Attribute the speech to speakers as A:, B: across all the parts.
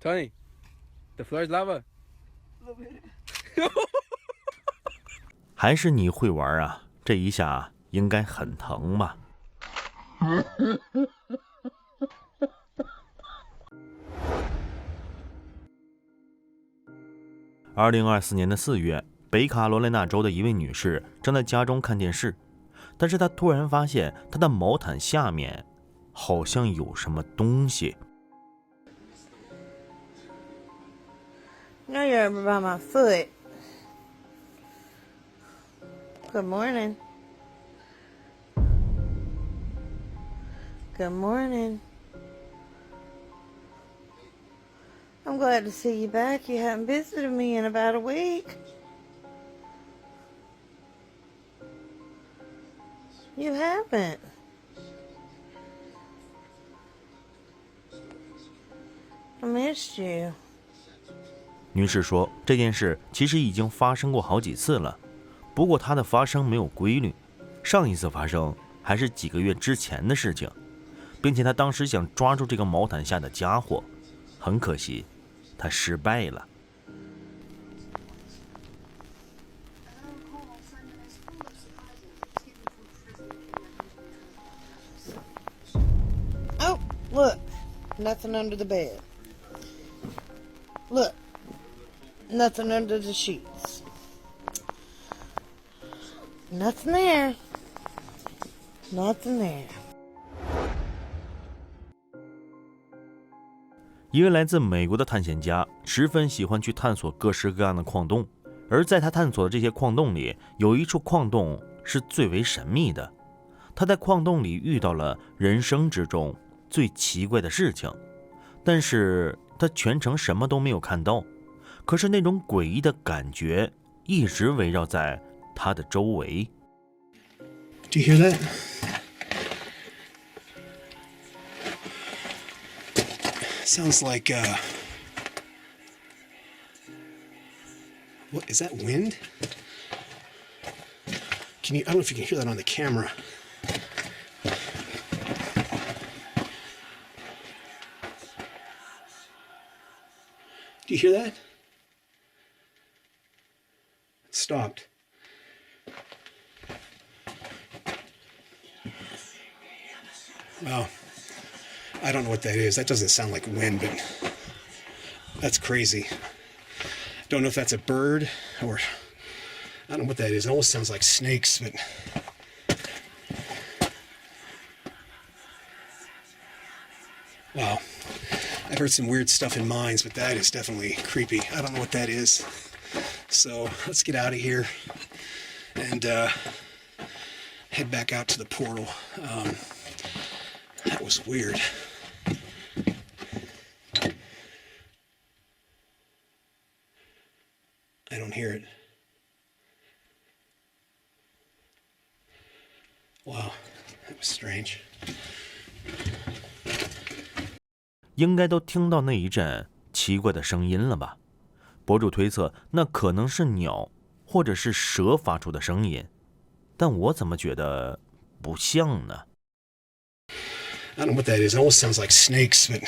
A: Tony, the floor is lava.
B: 还是你会玩啊？这一下应该很疼吧？2024年的4月，北卡罗来纳州的一位女士正在家中看电视，但是她突然发现她的毛毯下面好像有什么东西。
C: No, you're over by my foot. Good morning. Good morning. I'm glad to see you back. You haven't visited me in about a week. You haven't. I missed you.
B: 女士说，这件事其实已经发生过好几次了，不过它的发生没有规律，上一次发生还是几个月之前的事情，并且她当时想抓住这个毛毯下的家伙，很可惜，她失败了。
C: Oh, look. Nothing under the bed. Look. Nothing under the sheets. Nothing there. Nothing there.
B: 一位来自美国的探险家十分喜欢去探索各式各样的矿洞，而在他探索的这些矿洞里，有一处矿洞是最为神秘的。他在矿洞里遇到了人生之中最奇怪的事情，但是他全程什么都没有看到，可是那种诡异的感觉一直围绕在他的周围。
D: Do you hear that? Sounds like, what, is that wind? I don't know if you can hear that on the camera. Do you hear that? It stopped. Well, I don't know what that is. That doesn't sound like wind, but that's crazy. Don't know if that's a bird or I don't know what that is. It almost sounds like snakes, but wow. I've heard some weird stuff in mines, but that is definitely creepy. I don't know what that is. So let's get out of here and head back out to the portal. That was weird. I don't hear it. Wow, that was strange.
B: 应该都听到那一阵奇怪的声音了吧？博主推测那可能是鸟或者是蛇发出的声音，但我怎么觉得不像呢？
D: I don't know what that is. It almost sounds like snakes, but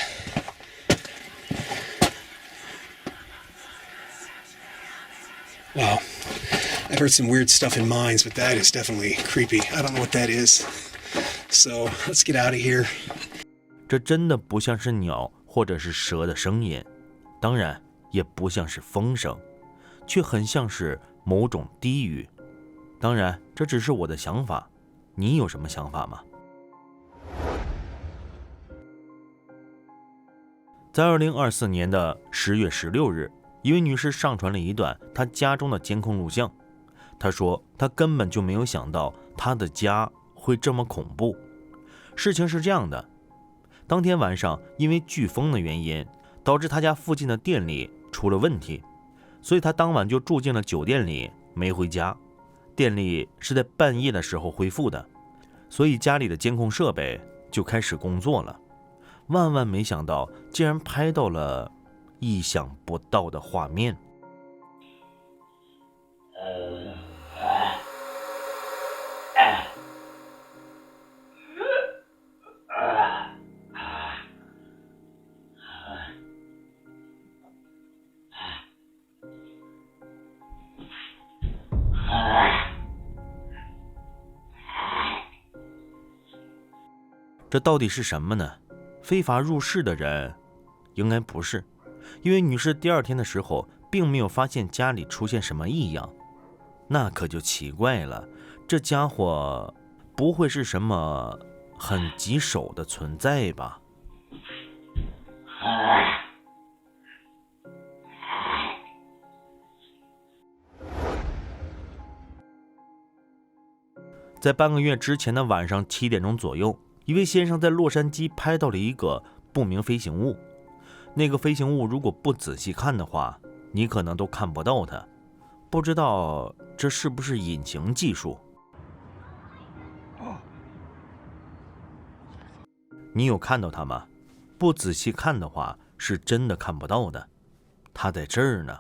D: wow. I've heard some weird stuff in mines, but that is definitely creepy. I don't know what that is. So let's get out of here.
B: 这真的不像是鸟或者是蛇的声音，当然也不像是风声，却很像是某种低语。当然，这只是我的想法，你有什么想法吗？在2024年的10月16日，一位女士上传了一段她家中的监控录像。她说，她根本就没有想到她的家会这么恐怖。事情是这样的，当天晚上因为飓风的原因，导致她家附近的电力出了问题，所以她当晚就住进了酒店里，没回家。电力是在半夜的时候恢复的，所以家里的监控设备就开始工作了。万万没想到，竟然拍到了意想不到的画面。这到底是什么呢？非法入室的人应该不是，因为女士第二天的时候并没有发现家里出现什么异样，那可就奇怪了，这家伙不会是什么很棘手的存在吧？在半个月之前的晚上7点钟左右，一位先生在洛杉矶拍到了一个不明飞行物。那个飞行物如果不仔细看的话，你可能都看不到它。不知道这是不是隐形技术？你有看到它吗？不仔细看的话，是真的看不到的。它在这儿呢。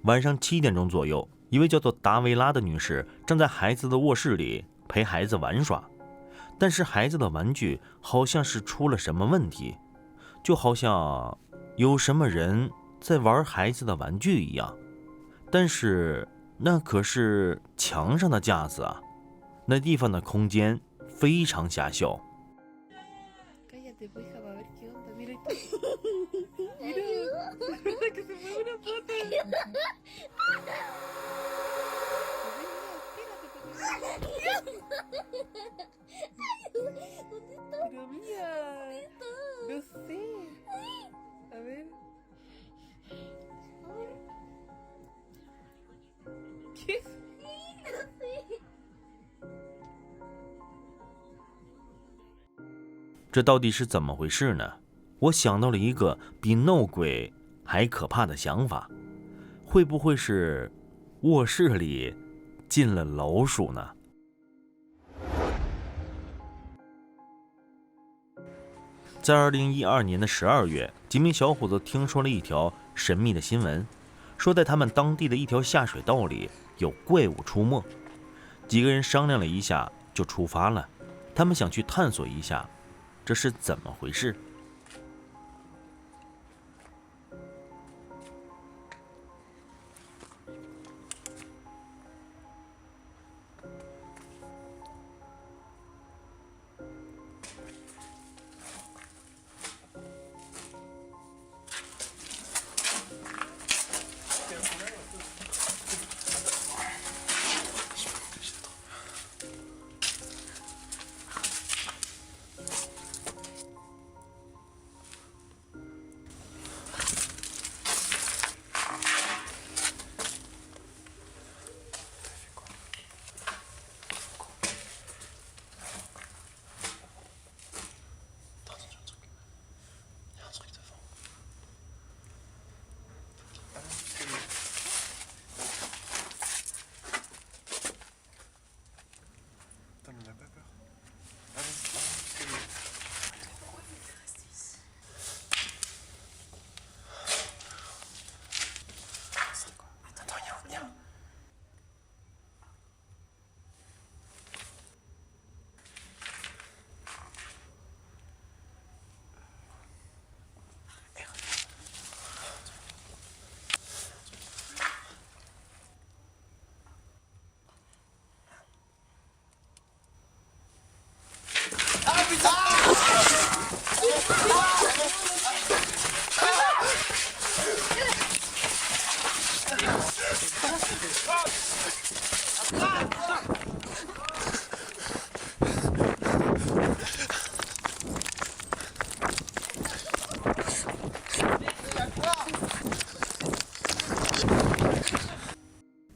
B: 晚上7点钟左右，一位叫做达维拉的女士正在孩子的卧室里陪孩子玩耍，但是孩子的玩具好像是出了什么问题，就好像有什么人在玩孩子的玩具一样。但是那可是墙上的架子啊，那地方的空间非常狭小。这到底是怎么回事呢？我想到了一个比闹鬼还可怕的想法，会不会是卧室里进了老鼠呢？在2012年的12月，几名小伙子听说了一条神秘的新闻，说在他们当地的一条下水道里有怪物出没。几个人商量了一下就出发了，他们想去探索一下这是怎么回事。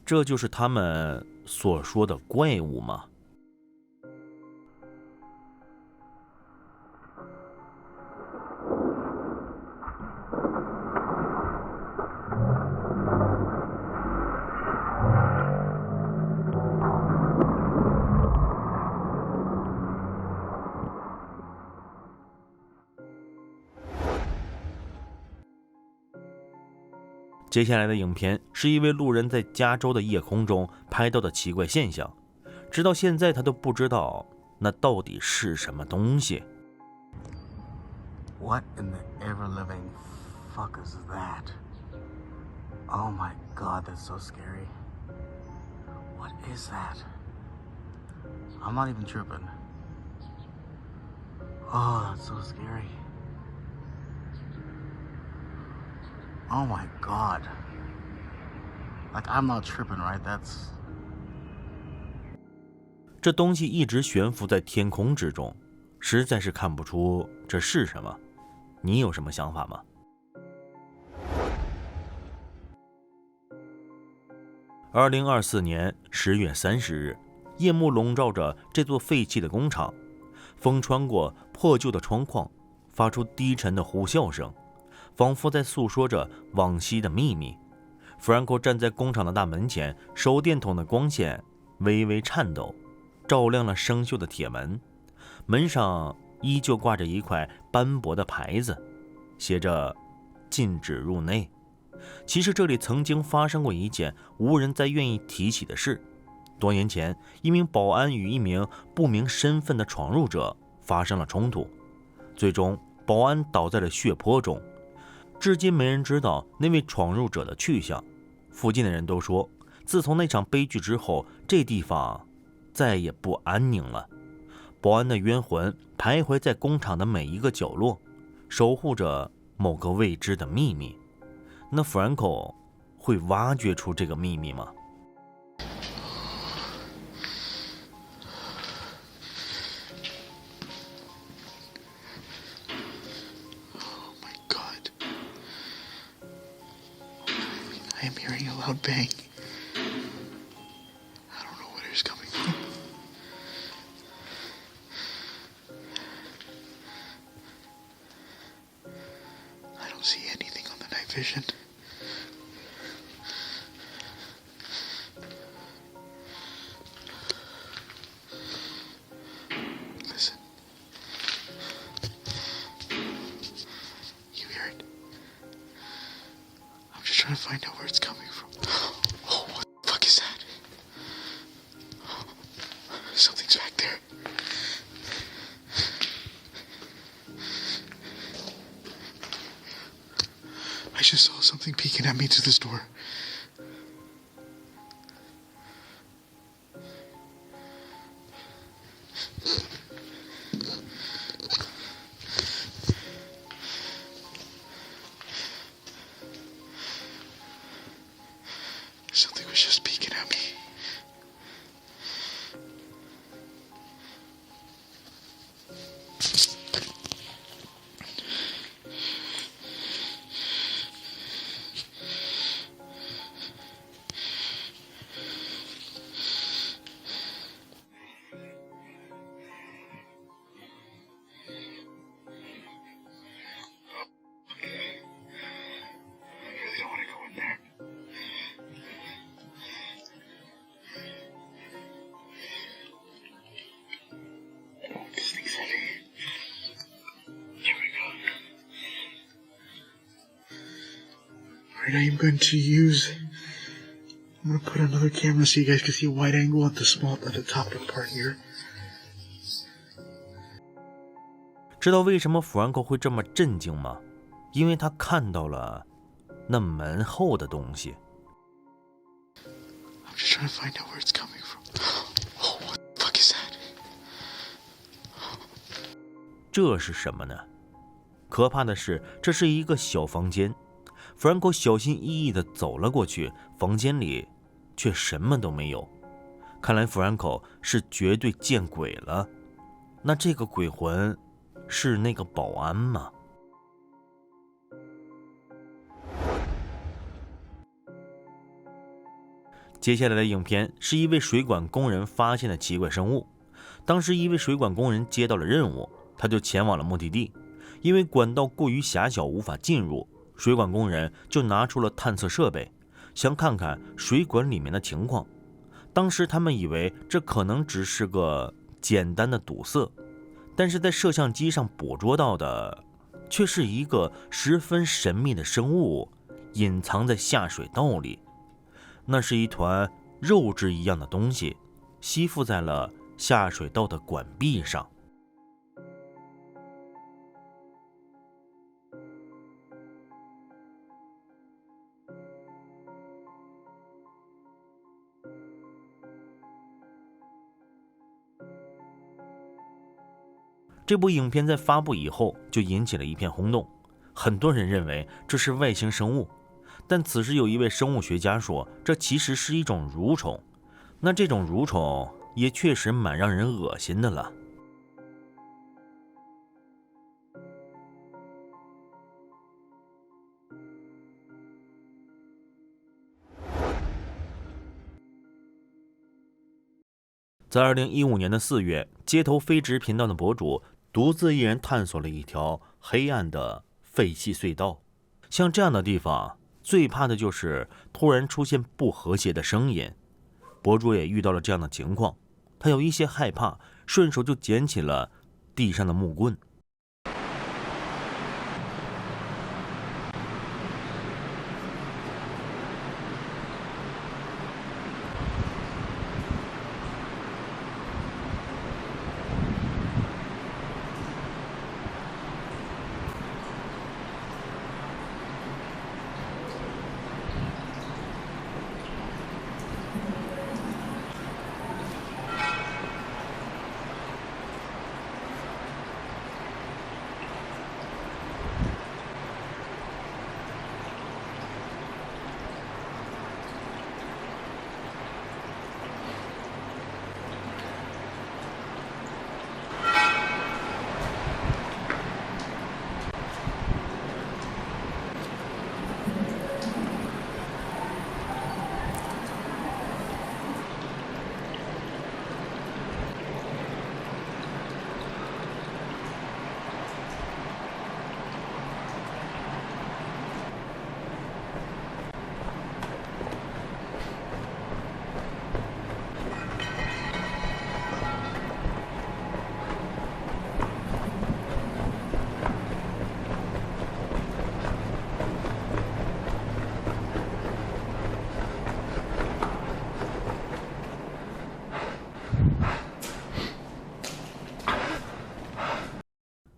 B: 这就是他们所说的怪物吗？接下来的影片是一位路人在加州的夜空中拍到的奇怪现象，直到现在他都不知道那到底是什么东西。
E: What in the ever-living fuck is that? Oh my god, that's so scary. What is that? I'm not even tripping. Oh, that's so scary. Oh my god. Like, I'm not tripping, right? That's...
B: 这东西一直悬浮在天空之中，实在是看不出这是什么。你有什么想法吗？2024年10月30日，夜幕笼罩着这座废弃的工厂，风穿过破旧的窗框，发出低沉的呼啸声，仿佛在诉说着往昔的秘密。弗兰克站在工厂的大门前，手电筒的光线微微颤抖，照亮了生锈的铁门，门上依旧挂着一块斑驳的牌子，写着禁止入内。其实这里曾经发生过一件无人再愿意提起的事。多年前，一名保安与一名不明身份的闯入者发生了冲突，最终保安倒在了血泊中。至今没人知道那位闯入者的去向。附近的人都说，自从那场悲剧之后，这地方再也不安宁了。保安的冤魂徘徊在工厂的每一个角落，守护着某个未知的秘密。那弗兰克会挖掘出这个秘密吗？
E: I am hearing a loud bang. I don't know where it's coming from. I don't see anything on the night vision. Listen. You hear it? I'm just trying to find out where it's coming from. Oh, what the fuck is that? Something's back there. I just saw something peeking at me through this door. Something was just peeking at me. I really don't want to go in there. This thing's heavy. Here we go. Alright, I am going to use... I'm going to put another camera so you guys can see a wide angle at the top part here.
B: 知道为什么弗兰克会这么震惊吗？因为他看到了那门后的东西。
E: I'm just trying to find out where it's coming from. Oh, what the fuck is that?
B: 这是什么呢？可怕的是，这是一个小房间。弗兰克小心翼翼地走了过去，房间里却什么都没有。看来弗兰克是绝对见鬼了。那这个鬼魂是那个保安吗？接下来的影片是一位水管工人发现的奇怪生物。当时一位水管工人接到了任务，他就前往了目的地。因为管道过于狭小无法进入，水管工人就拿出了探测设备，想看看水管里面的情况。当时他们以为这可能只是个简单的堵塞，但是在摄像机上捕捉到的却是一个十分神秘的生物，隐藏在下水道里。那是一团肉质一样的东西，吸附在了下水道的管壁上。这部影片在发布以后就引起了一片轰动，很多人认为这是外星生物，但此时有一位生物学家说，这其实是一种蠕虫。那这种蠕虫也确实蛮让人恶心的了。在2015年的4月，街头飞直频道的博主独自一人探索了一条黑暗的废弃隧道。像这样的地方，最怕的就是突然出现不和谐的声音。博主也遇到了这样的情况，他有一些害怕，顺手就捡起了地上的木棍。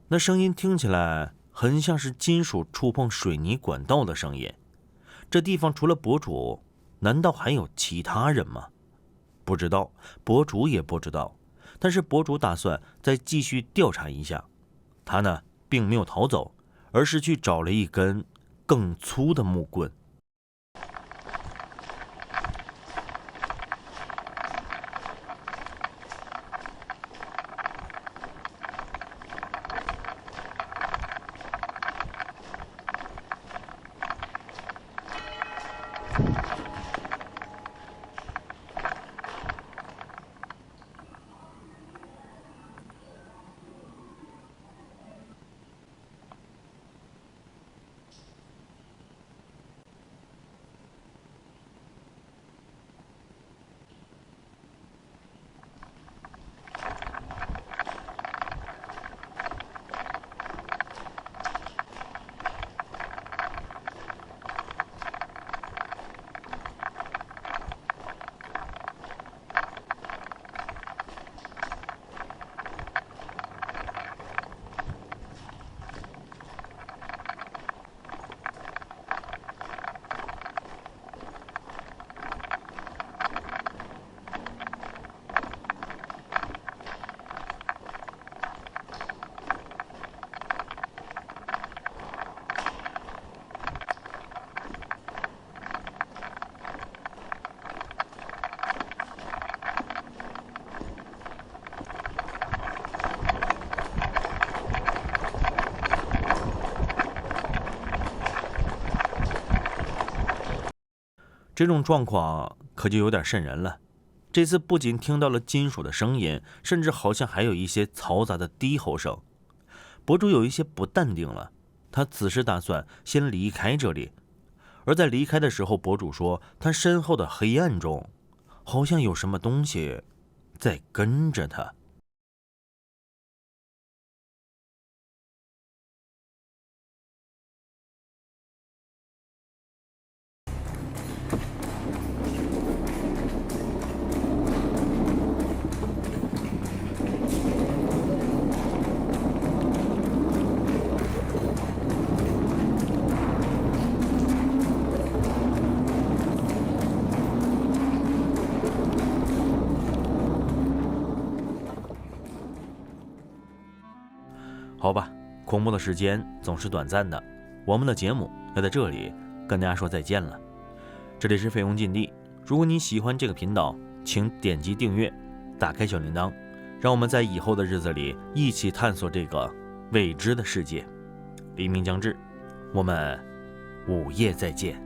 B: 那声音听起来很像是金属触碰水泥管道的声音。这地方除了博主，难道还有其他人吗？不知道，博主也不知道。但是博主打算再继续调查一下。他呢，并没有逃走，而是去找了一根更粗的木棍。这种状况可就有点瘆人了。这次不仅听到了金属的声音，甚至好像还有一些嘈杂的低吼声。博主有一些不淡定了，他此时打算先离开这里。而在离开的时候，博主说他身后的黑暗中好像有什么东西在跟着他。恐怖的时间总是短暂的，我们的节目要在这里跟大家说再见了。这里是费用禁地，如果你喜欢这个频道，请点击订阅，打开小铃铛，让我们在以后的日子里一起探索这个未知的世界。黎明将至，我们午夜再见。